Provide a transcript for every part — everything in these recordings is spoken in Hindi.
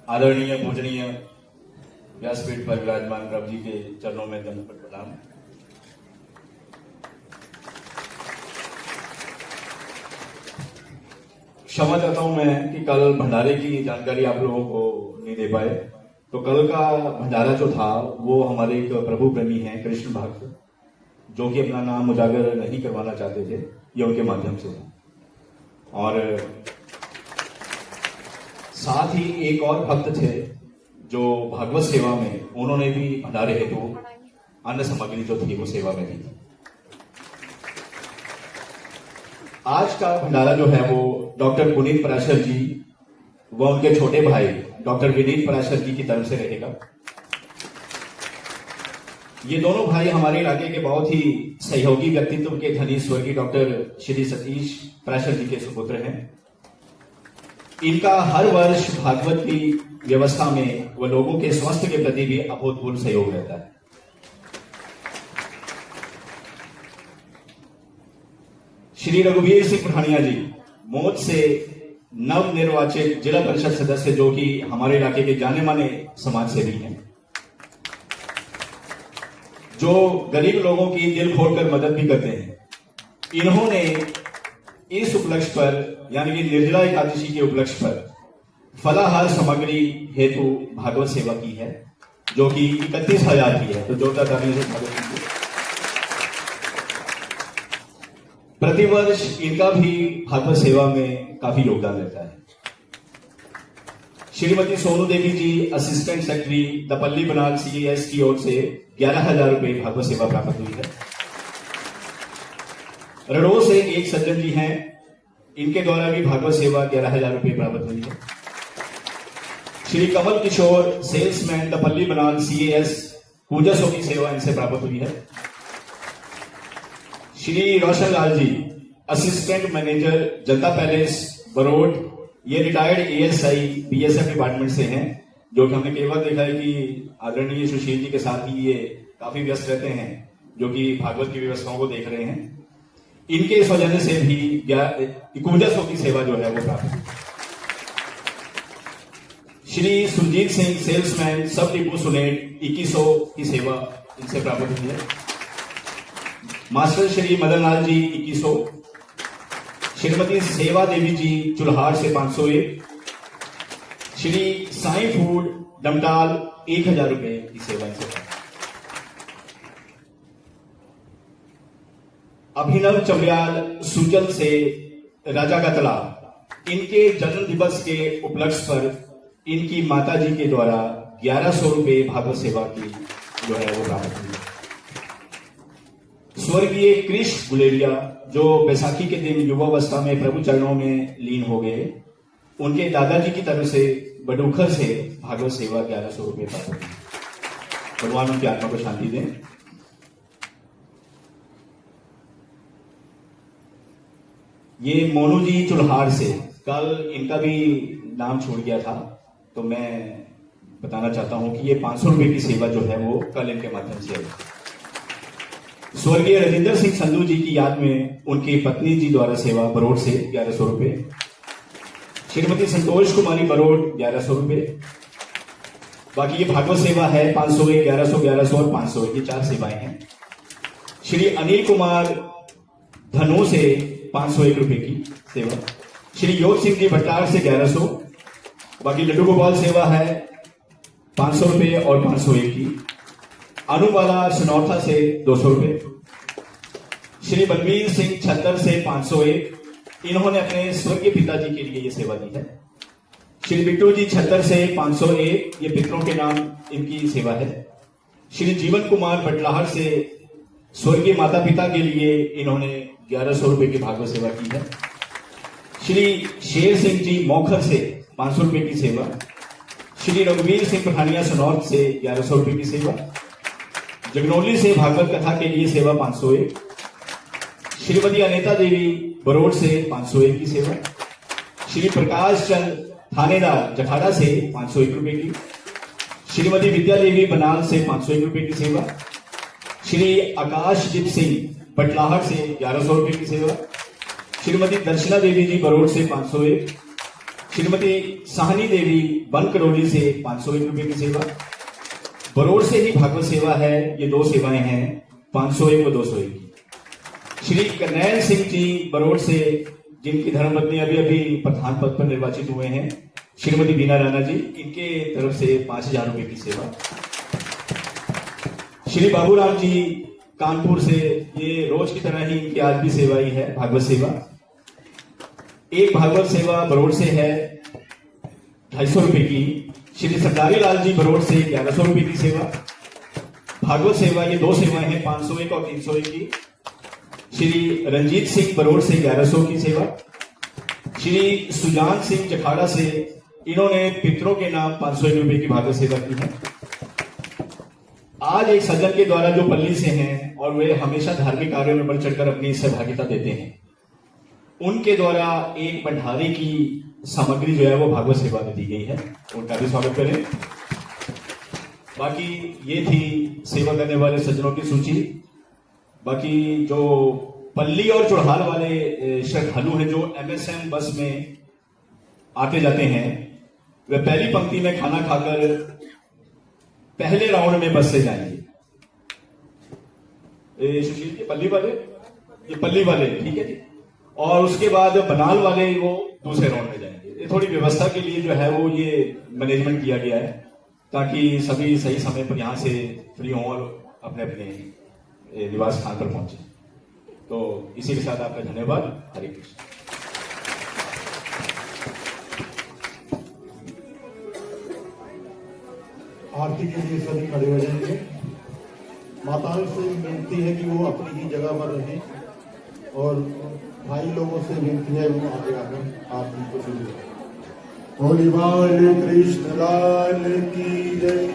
आदरणीय पूजनीय व्यासपीठ पर विराजमान प्रभु जी के चरणों में दंडवत प्रणाम। क्षमा चाहता हूं मैं कि कल भंडारे की जानकारी आप लोगों को नहीं दे पाए। तो कल का भंडारा जो था वो हमारे एक प्रभु प्रेमी हैं कृष्ण भक्त, जो कि अपना नाम उजागर नहीं करवाना चाहते थे, ये उनके माध्यम से था। और साथ ही एक और भक्त थे जो भागवत सेवा में, उन्होंने भी भंडारे हेतु अन्न सामग्री जो थी वो सेवा में दी। आज का भंडारा जो है वो डॉक्टर पुनीत पराशर जी व उनके छोटे भाई डॉक्टर विनीत पराशर जी की तरफ से रहेगा। ये दोनों भाई हमारे इलाके के बहुत ही सहयोगी व्यक्तित्व के धनी स्वर्गीय डॉक्टर श्री सतीश पराशर जी के सुपुत्र हैं। इनका हर वर्ष भागवत की व्यवस्था में व लोगों के स्वास्थ्य के प्रति भी अभूतपूर्व सहयोग रहता है। श्री रघुवीर सिंह पठानिया जी मौत से नव निर्वाचित जिला परिषद सदस्य, जो कि हमारे इलाके के जाने माने समाज सेवी हैं, जो गरीब लोगों की दिल खोलकर मदद भी करते हैं। इन्होंने इस उपलक्ष्य पर यानी कि निर्जला एकादशी के उपलक्ष्य पर फलाहार सामग्री हेतु भागवत सेवा की है, जो कि 31,000 की है। तो जोरदार तालियों से स्वागत कीजिए। प्रतिवर्ष इनका भी भागवत सेवा में काफी योगदान रहता है। श्रीमती सोनू देवी जी असिस्टेंट सेक्रेटरी दपल्ली बनाल CAS की ओर से 11,000 रुपए भागवत सेवा प्राप्त हुई है। रड़ो से एक सज्जन जी हैं, इनके द्वारा भी भागवत सेवा 11,000 रुपए प्राप्त हुई है। श्री कमल किशोर सेल्समैन दपल्ली बनाल CAS पूजा सो की सेवा इनसे प्राप्त हुई है। श्री रोशन लाल जी असिस्टेंट मैनेजर जनता पैलेस बरोड, ये रिटायर्ड ASI BSF डिपार्टमेंट से हैं, जो कि हमने कई बार देखा है कि आदरणीय सुशील जी के साथ ही ये काफी व्यस्त रहते हैं, जो कि भागवत की व्यवस्थाओं को देख रहे हैं। इनके इस वजह से भी 5100 की सेवा जो है वो प्राप्त हुई। श्री सुरजीत सिंह सेल्समैन सब डिपो सुनेट 2100 की सेवा इनसे प्राप्त हुई है। मास्टर श्री मदन लाल जी 2100, श्रीमती सेवा देवी जी चुल्हार से 501, श्री साई फूड डमटाल 1,000 रुपए की सेवा इनसे प्राप्त। अभिनव चमरियाल सुजल से राजा का तालाब, इनके जन्म दिवस के उपलक्ष्य पर इनकी माता जी के द्वारा 1100 रुपए भागवत सेवा की जो है वो प्राप्त हुई। स्वर्गीय कृष्ण गुलेरिया, जो बैसाखी के दिन युवावस्था में प्रभु चरणों में लीन हो गए, उनके दादाजी की तरफ से बडूखर से भागवत सेवा 1100 रुपए प्राप्त हुई। भगवान उनकी आत्मा को शांति दें। ये मोनू जी चुल्हार से, कल इनका भी नाम छोड़ गया था, तो मैं बताना चाहता हूं कि ये 500 रुपए की सेवा जो है वो कल इनके माध्यम से आई। स्वर्गीय राजेंद्र सिंह संधू जी की याद में उनकी पत्नी जी द्वारा सेवा बरोड से 1100 रुपए। श्रीमती संतोष कुमारी बरोड 1100 रुपए। बाकी ये भागवत सेवा है 501, 1100, 1100 और 500, ये 4 सेवाएं हैं। श्री अनिल कुमार धनो से 501 रुपए की सेवा। श्री योग सिंह जी भट्टार से 1100। बाकी लड्डू गोपाल सेवा है 500 रुपए और 501 की। अनुबाला सनौथा से 200 रुपए। श्री बलवीर सिंह छत्तर से 501, इन्होंने अपने स्वर्गीय पिताजी के लिए ये सेवा दी है। श्री बिट्टू जी छत्तर से 501, ये पितरों के नाम इनकी सेवा है। श्री जीवन कुमार बटलाहर से स्वर्गीय माता पिता के लिए इन्होंने 1100 रुपए की भागवत सेवा की है। श्री शेर सिंह जी मौखर से 500 रुपए की सेवा। श्री रघुवीर सिंह पठानिया सनौत से 1100 रुपए की सेवा। जगनौली से भागवत कथा के लिए सेवा 501। श्रीमती अनिता देवी बरोड से 501 की सेवा। श्री प्रकाश चंद थानेदार जखाड़ा से 501 रुपए की। श्रीमती विद्या देवी बनाल से 501 रुपए की सेवा। श्री आकाशदीप सिंह बटलाहट से 1100 रुपए की सेवा। श्रीमती दर्शना देवी जी बरोड से 501। श्रीमती साहनी देवी बनकरोली से 501 रुपए की सेवा। बरोड़ से ही भागवत सेवा है, ये 2 सेवाएं हैं, 501 व 201 की। श्री करनैल सिंह जी बरोड़ से, जिनकी धर्मपत्नी अभी अभी प्रधान पद पर निर्वाचित हुए हैं, श्रीमती बीना राणा जी, इनके तरफ से 5000 रुपए की सेवा। श्री बाबूराम जी कानपुर से, ये रोज की तरह ही इनकी आज भी सेवा ही है, भागवत सेवा। एक भागवत सेवा बरोड़ से है 250 रुपए की। श्री सरदारी लाल जी बरोड़ से 1100 रुपए की सेवा। भागवत सेवा, ये 2 सेवाएं हैं, 501 और 301 की। श्री रंजीत सिंह बरोड़ से 1100 की सेवा। श्री सुजान सिंह जखाड़ा से, इन्होंने पितरों के नाम 501 रुपए की भागवत सेवा की है। आज एक सज्जन के द्वारा जो पल्ली से हैं और वे हमेशा धार्मिक कार्यों में बढ़ चढ़कर अपनी सहभागिता देते हैं, उनके द्वारा एक भंडारे की सामग्री जो है वो भागवत सेवा में दी गई है, उनका भी स्वागत करें। बाकी ये थी सेवा करने वाले सज्जनों की सूची। बाकी जो पल्ली और चुड़हाल वाले श्रद्धालु हैं जो MSM बस में आते जाते हैं, वे पहली पंक्ति में खाना खाकर पहले राउंड में बस से जाएंगे। सुशील जी पल्ली वाले, ये पल्ली वाले, ठीक है जी। और उसके बाद बनाल वाले वो दूसरे राउंड में जाएंगे। ये थोड़ी व्यवस्था के लिए जो है वो ये मैनेजमेंट किया गया है, ताकि सभी सही समय पर यहां से फ्री हों और अपने अपने निवास स्थान पर पहुंचे। तो इसी के साथ आपका धन्यवाद। हरे कृष्ण। आरती के लिए सभी खड़े हो जाएंगे। माताओं से विनती है कि वो अपनी ही जगह पर रहें, और भाई लोगों से विनती है वो आगे आकर आरती को शुरू करें। होली बाल कृष्ण लाल की जय,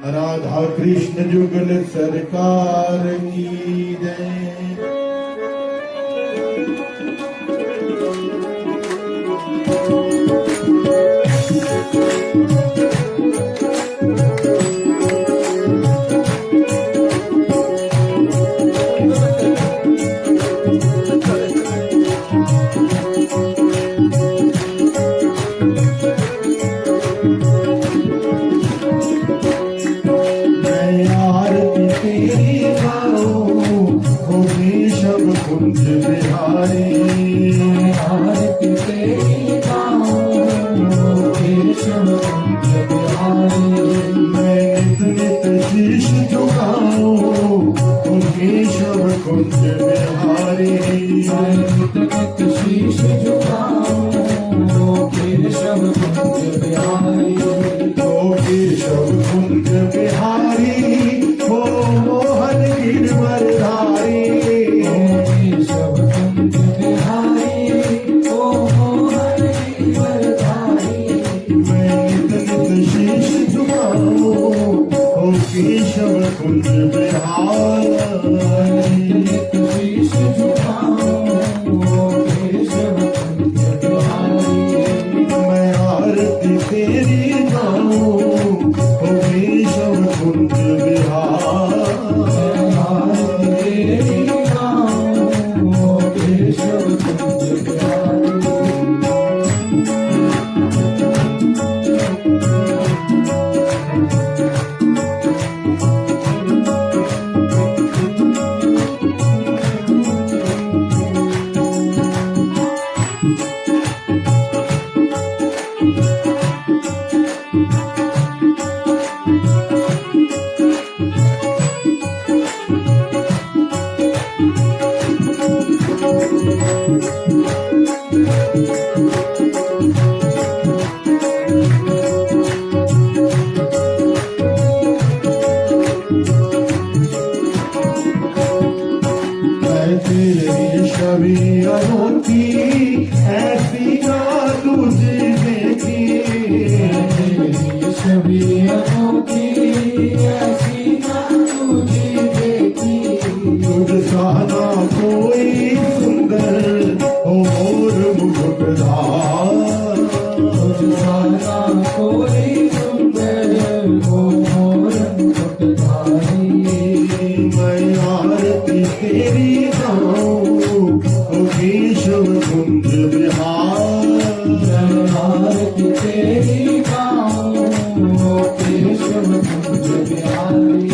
राधा कृष्ण जुगल सरकार की जय। कुंज बिहारी आरती तेरी गाऊं, केशव कुंज बिहारी। मैं नित नित शीश झुकाऊं, केशव कुंज बिहारी। मैं नित नित शीश झुकाऊं, केशव कुंज बिहारी। ओ केशव कुंज बिहारी, हो मोहन गिरवरधारी। केशव कुंज बिहारी, शीश झुकाऊं, केशव कुंज बिहारी। मैं आरती तेरी गाऊं, केशव कुंज बिहारी। आरती तेरी गाऊं, केशव कुंज बिहारी। तेरी छवि अनोखी ऐसी ना तुझे देखी। तेरी छवि अनोखी ऐसी ना तुझे देखी। तुझसा ना कोई सुंदर हो मोर मुकुटधार। तुझसा ना कोई सुंदर हो मोर मुकुटधारी। मैं आरती तेरी गाऊं, केशव कुंज बिहारी। तेरी गाऊं ओ केशव कुंज बिहारी।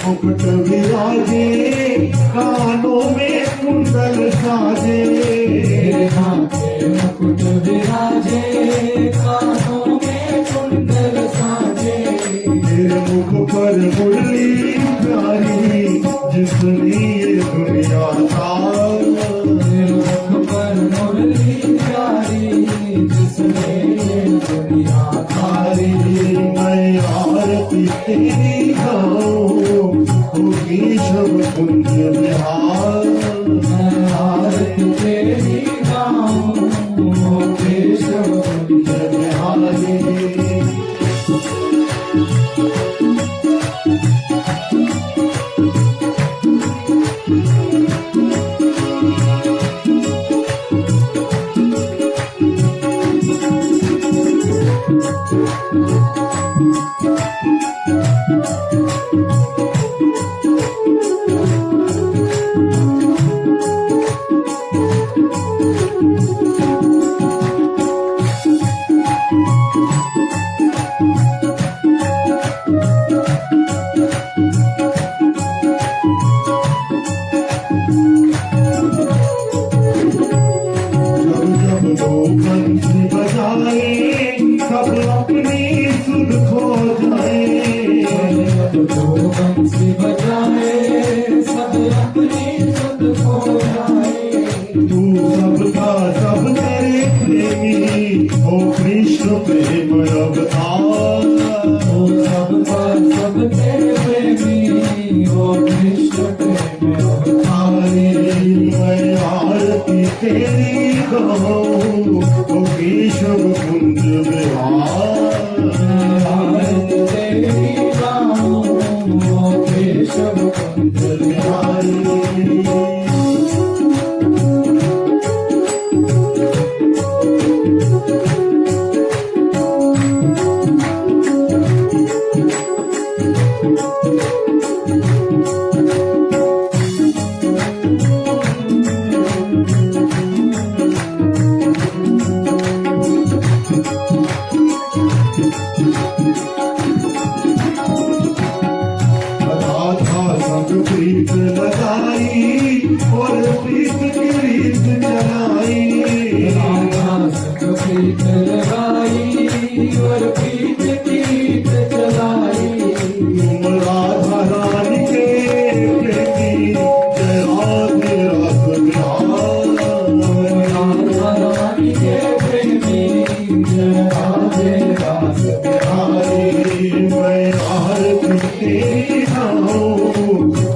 मुकुट विराजे कानों में कुंडल साजे, तेरे माथे मुकुट विराजे कानों में कुंडल साजे। तेरे मुख पर मुरली प्यारी जिसने ये दुनिया तारी, तेरे मुख पर मुरली प्यारी जिसने ये दुनिया तारी। मैं आरती तेरी गाऊं ओ केशव कुंज बिहारी। मैं आरती तेरी गाऊं ओ केशव कुंज बिहारी। बंसी बजाए सब अपनी सुध खो जाए, जो बंसी बजाए सब अपनी सुध खो जाए। तू सबका सब तेरे प्रेमी ओ कृष्ण प्रेम अवतार। ओ सबका सब तेरे प्रेमी ओ कृष्ण प्रेम अवतारी। मैं आरती तेरी गाऊं ओ केशव कुंज बिहारी। आरती तेरी गाऊं ओ केशव कुंज बिहारी। प्रीत लगाई और प्रीत की रीत जलाई, राधा संग प्रीत लगाई और प्रीत की रीत जलाई। तुम राधा रानी के प्रेमी जय राधे रस बिहारी। राधा रानी के प्रेमी जय राधे रस बिहारी। मैं आरती तेरी गाऊं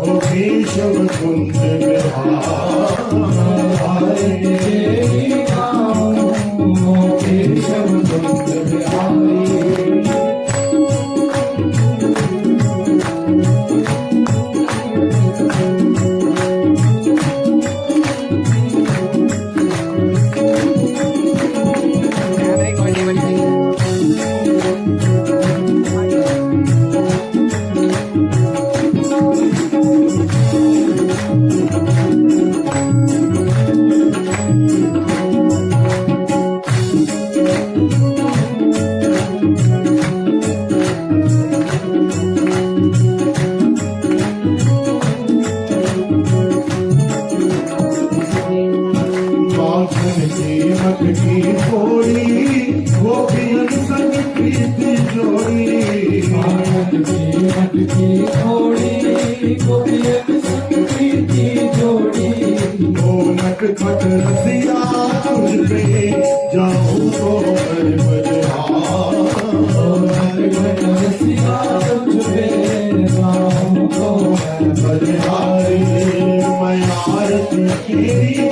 ओ केशव कुंज बिहारी। आरती तेरी गाऊं ओ केशव कुंज बिहारी। की थोड़ी गोपियन संग प्रीति जोड़ी। की थोड़ी गोपियन संग प्रीति जोड़ी। नट खट रसिया तुझ पे जाऊं तो कर बजहार। नट खट रसिया तुझ पे जाऊं तो मैं बजहारी। मैं आरती तेरी